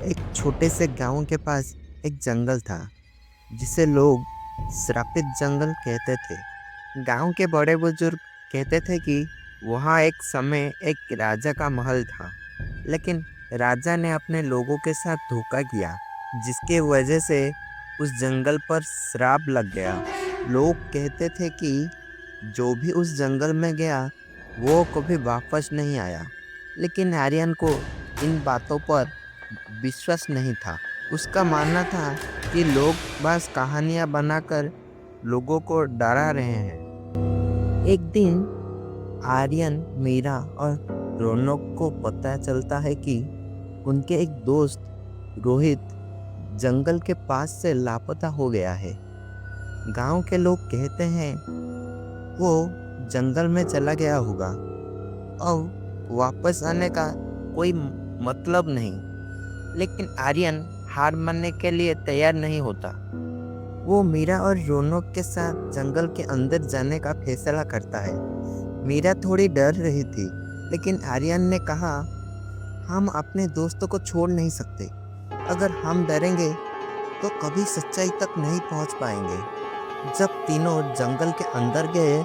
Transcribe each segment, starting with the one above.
एक छोटे से गांव के पास एक जंगल था जिसे लोग श्रापित जंगल कहते थे। गांव के बड़े बुजुर्ग कहते थे कि वहाँ एक समय एक राजा का महल था, लेकिन राजा ने अपने लोगों के साथ धोखा किया, जिसके वजह से उस जंगल पर श्राप लग गया। लोग कहते थे कि जो भी उस जंगल में गया वो कभी वापस नहीं आया। लेकिन आर्यन को इन बातों पर विश्वास नहीं था। उसका मानना था कि लोग बस कहानियां बनाकर लोगों को डरा रहे हैं। एक दिन आर्यन, मीरा और रौनक को पता चलता है कि उनके एक दोस्त रोहित जंगल के पास से लापता हो गया है। गांव के लोग कहते हैं वो जंगल में चला गया होगा। अब वापस आने का कोई मतलब नहीं। लेकिन आर्यन हार मानने के लिए तैयार नहीं होता। वो मीरा और रौनक के साथ जंगल के अंदर जाने का फैसला करता है। मीरा थोड़ी डर रही थी, लेकिन आर्यन ने कहा, हम अपने दोस्तों को छोड़ नहीं सकते। अगर हम डरेंगे तो कभी सच्चाई तक नहीं पहुंच पाएंगे। जब तीनों जंगल के अंदर गए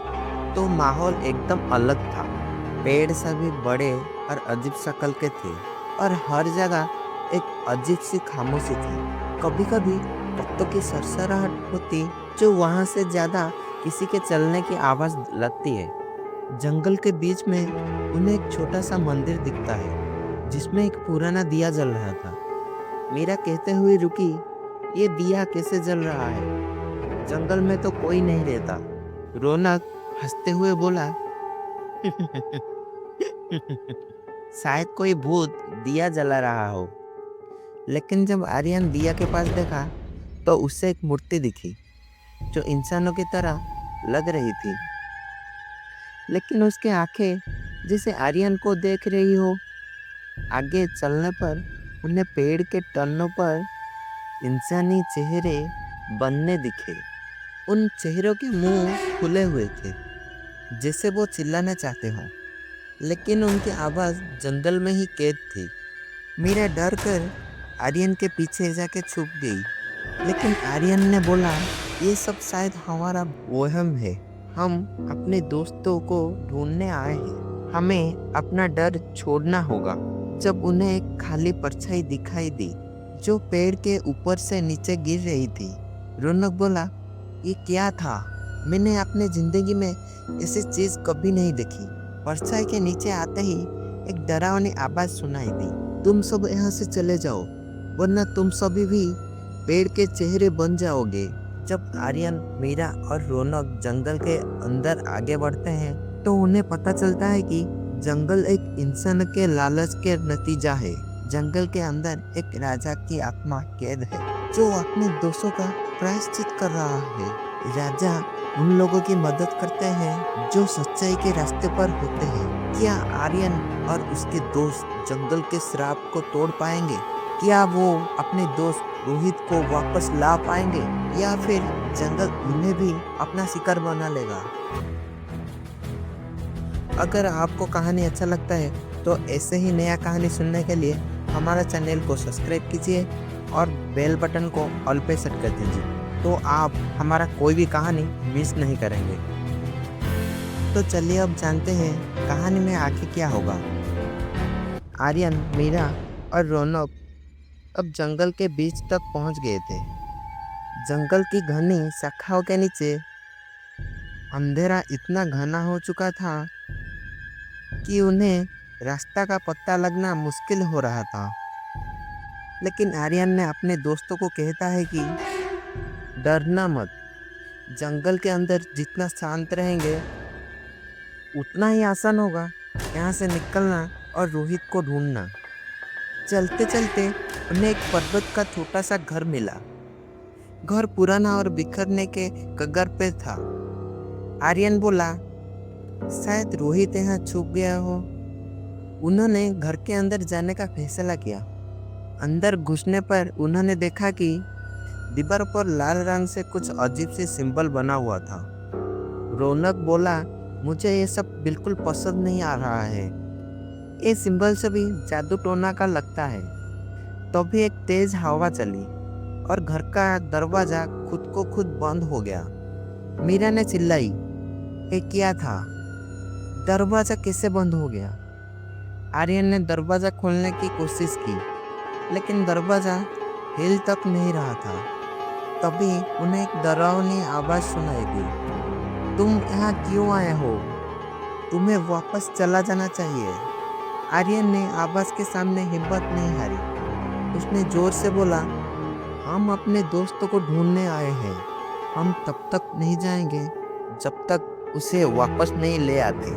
तो माहौल एकदम अलग था। पेड़ सभी बड़े और अजीब शक्ल के थे और हर जगह एक अजीब सी खामोशी थी। कभी कभी पत्तों की सरसराहट होती, जो वहां से ज्यादा किसी के चलने की आवाज लगती है। जंगल के बीच में उन्हें एक छोटा सा मंदिर दिखता है, जिसमें एक पुराना दिया जल रहा था। मीरा कहते हुए रुकी, ये दिया कैसे जल रहा है? जंगल में तो कोई नहीं रहता। रौनक हंसते हुए बोला, शायद कोई भूत दिया जला रहा हो। लेकिन जब आर्यन दिया के पास देखा तो उसे एक मूर्ति दिखी, जो इंसानों की तरह लग रही थी। लेकिन उसकी आंखें जैसे आर्यन को देख रही हो। आगे चलने पर उन्हें पेड़ के टहनियों पर इंसानी चेहरे बनने दिखे। उन चेहरों के मुंह खुले हुए थे, जैसे वो चिल्लाना चाहते हों, लेकिन उनकी आवाज़ जंगल में ही कैद थी। मीरा डर कर आर्यन के पीछे जाके छुप गई, लेकिन आर्यन ने बोला, ये सब शायद हमारा वहम है। हम अपने दोस्तों को ढूंढने आए हैं। हमें अपना डर छोड़ना होगा। जब उन्हें एक खाली परछाई दिखाई दी, जो पेड़ के ऊपर से नीचे गिर रही थी, रौनक बोला, ये क्या था? मैंने अपने जिंदगी में ऐसी चीज कभी नहीं देखी। परछाई के नीचे आते ही एक डरावनी आवाज सुनाई दी, तुम सब यहाँ से चले जाओ, वरना तुम सभी भी पेड़ के चेहरे बन जाओगे। जब आर्यन, मीरा और रौनक जंगल के अंदर आगे बढ़ते हैं तो उन्हें पता चलता है कि जंगल एक इंसान के लालच के नतीजा है। जंगल के अंदर एक राजा की आत्मा कैद है, जो अपने दोषों का प्रायश्चित कर रहा है। राजा उन लोगों की मदद करते हैं जो सच्चाई के रास्ते पर होते हैं। क्या आर्यन और उसके दोस्त जंगल के श्राप को तोड़ पाएंगे? क्या वो अपने दोस्त रोहित को वापस ला पाएंगे, या फिर जंगल उन्हें भी अपना शिकार बना लेगा? अगर आपको कहानी अच्छा लगता है तो ऐसे ही नया कहानी सुनने के लिए हमारा चैनल को सब्सक्राइब कीजिए और बेल बटन को ऑल पे सेट कर दीजिए, तो आप हमारा कोई भी कहानी मिस नहीं करेंगे। तो चलिए अब जानते हैं कहानी में आगे क्या होगा। आर्यन, मीरा और रौनक अब जंगल के बीच तक पहुंच गए थे। जंगल की घनी शाखाओं के नीचे अंधेरा इतना घना हो चुका था कि उन्हें रास्ता का पता लगना मुश्किल हो रहा था। लेकिन आर्यन ने अपने दोस्तों को कहता है कि डरना मत। जंगल के अंदर जितना शांत रहेंगे उतना ही आसान होगा यहाँ से निकलना और रोहित को ढूंढना। चलते चलते उन्हें एक पर्वत का छोटा सा घर मिला। घर पुराना और बिखरने के कगार पे था। आर्यन बोला, शायद रोहित यहाँ छुप गया हो। उन्होंने घर के अंदर जाने का फैसला किया। अंदर घुसने पर उन्होंने देखा कि दीवार पर लाल रंग से कुछ अजीब सी सिंबल बना हुआ था। रौनक बोला, मुझे ये सब बिल्कुल पसंद नहीं आ रहा है। ये सिंबल सभी जादू टोना का लगता है। तभी एक तेज हवा चली और घर का दरवाजा खुद को खुद बंद हो गया। मीरा ने चिल्लाई, ये क्या था? दरवाजा कैसे बंद हो गया? आर्यन ने दरवाजा खोलने की कोशिश की, लेकिन दरवाजा हिल तक नहीं रहा था। तभी उन्हें एक डरावनी आवाज सुनाई दी, तुम यहाँ क्यों आए हो? तुम्हें वापस चला जाना चाहिए। आर्यन ने आवाज के सामने हिम्मत नहीं हारी। उसने जोर से बोला, हम अपने दोस्तों को ढूंढने आए हैं। हम तब तक नहीं जाएंगे जब तक उसे वापस नहीं ले आते।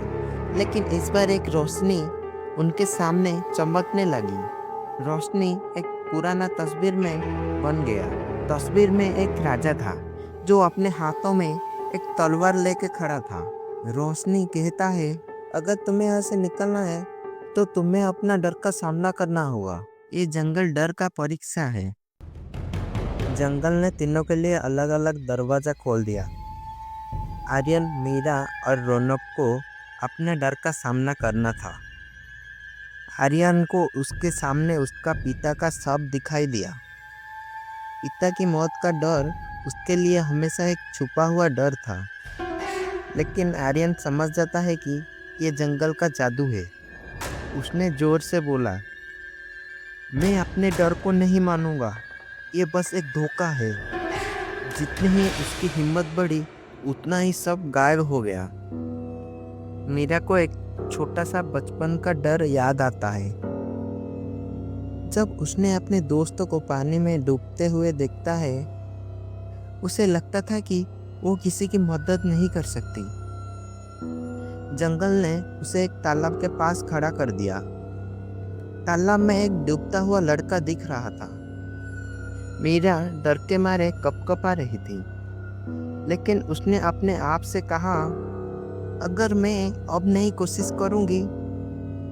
लेकिन इस बार एक रोशनी उनके सामने चमकने लगी। रोशनी एक पुराना तस्वीर में बन गया। तस्वीर में एक राजा था जो अपने हाथों में एक तलवार लेके खड़ा था। रोशनी कहता है, अगर तुम्हें यहाँ से निकलना है तो तुम्हें अपना डर का सामना करना होगा। ये जंगल डर का परीक्षा है। जंगल ने तीनों के लिए अलग अलग दरवाजा खोल दिया। आर्यन, मीरा और रौनक को अपने डर का सामना करना था। आर्यन को उसके सामने उसका पिता का शव दिखाई दिया। पिता की मौत का डर उसके लिए हमेशा एक छुपा हुआ डर था। लेकिन आर्यन समझ जाता है कि ये जंगल का जादू है। उसने जोर से बोला, मैं अपने डर को नहीं मानूंगा। ये बस एक धोखा है। जितनी ही उसकी हिम्मत बढ़ी उतना ही सब गायब हो गया। मीरा को एक छोटा सा बचपन का डर याद आता है। जब उसने अपने दोस्तों को पानी में डूबते हुए देखता है, उसे लगता था कि वो किसी की मदद नहीं कर सकती। जंगल ने उसे एक तालाब के पास खड़ा कर दिया। तालाब में एक डूबता हुआ लड़का दिख रहा था। मीरा डर के मारे कपकपा रही थी, लेकिन उसने अपने आप से कहा, अगर मैं अब नहीं कोशिश करूंगी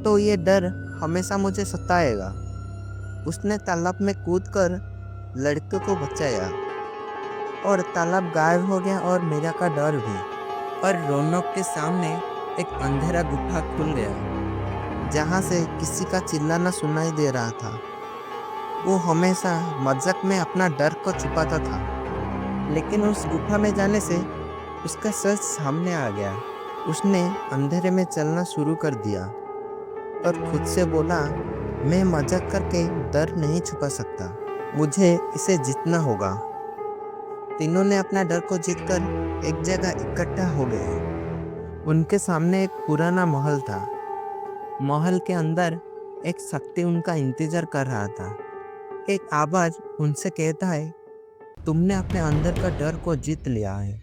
तो ये डर हमेशा मुझे सताएगा। उसने तालाब में कूदकर लड़के को बचाया और तालाब गायब हो गया और मीरा का डर भी। और रौनक के सामने एक अंधेरा गुफा खुल गया, जहाँ से किसी का चिल्लाना सुनाई दे रहा था। वो हमेशा मजाक में अपना डर को छुपाता था, लेकिन उस गुफा में जाने से उसका सच सामने आ गया। उसने अंधेरे में चलना शुरू कर दिया और खुद से बोला, मैं मजाक करके डर नहीं छुपा सकता, मुझे इसे जीतना होगा। तीनों ने अपना डर को जीतकर एक जगह इकट्ठा हो गए। उनके सामने एक पुराना महल था। महल के अंदर एक शक्ति उनका इंतजार कर रहा था। एक आवाज उनसे कहता है, तुमने अपने अंदर का डर को जीत लिया है,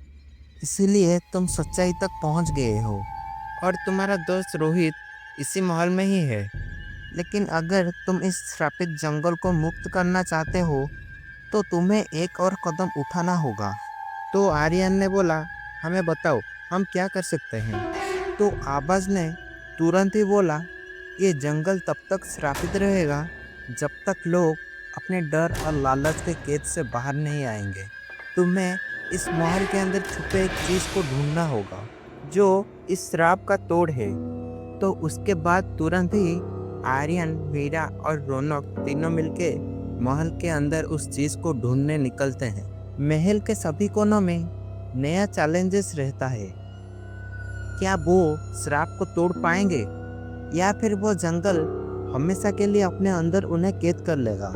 इसीलिए तुम सच्चाई तक पहुंच गए हो। और तुम्हारा दोस्त रोहित इसी महल में ही है। लेकिन अगर तुम इस श्रापित जंगल को मुक्त करना चाहते हो तो तुम्हें एक और कदम उठाना होगा। तो आर्यन ने बोला, हमें बताओ, हम क्या कर सकते हैं? तो आवाज ने तुरंत ही बोला, ये जंगल तब तक श्रापित रहेगा जब तक लोग अपने डर और लालच के कैद से बाहर नहीं आएंगे। तुम्हें इस महल के अंदर छुपे एक चीज को ढूंढना होगा जो इस श्राप का तोड़ है। तो उसके बाद तुरंत ही आर्यन, मीरा और रौनक तीनों मिलके महल के अंदर उस चीज को ढूंढने निकलते हैं। महल के सभी कोनों में नया चैलेंजेस रहता है। क्या वो श्राप को तोड़ पाएंगे या फिर वो जंगल हमेशा के लिए अपने अंदर उन्हें कैद कर लेगा?